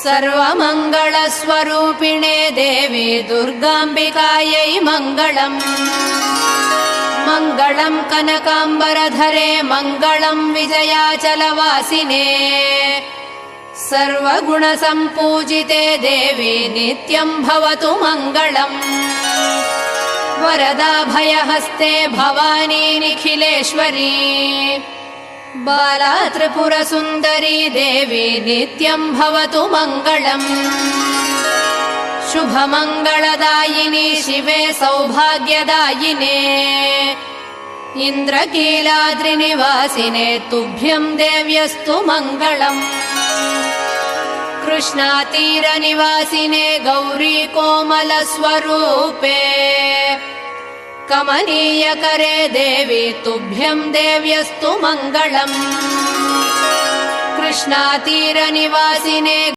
सर्वमङ्गलस्वरूपिणे देवी दुर्गाम्बिकायै मङ्गलम्। मङ्गलम् कनकाम्बरधरे मङ्गलम् विजयाचलवासिने। सर्वगुणसम्पूजिते देवी नित्यम् भवतु मङ्गलम्। वरदाभयहस्ते भवानी निखिलेश्वरी। बाला त्रिपुरसुन्दरी देवी नित्यम् भवतु मङ्गलम्। शुभमङ्गलदायिनी शिवे सौभाग्यदायिने। इन्द्रकीलाद्रिनिवासिने तुभ्यम् देव्यस्तु मङ्गलम्। कृष्णातीरनिवासिने गौरी कोमलस्वरूपे। कमनीयकरे देवी तुभ्यम् देव्यस्तु मङ्गलम्। कृष्णातीरनिवासिने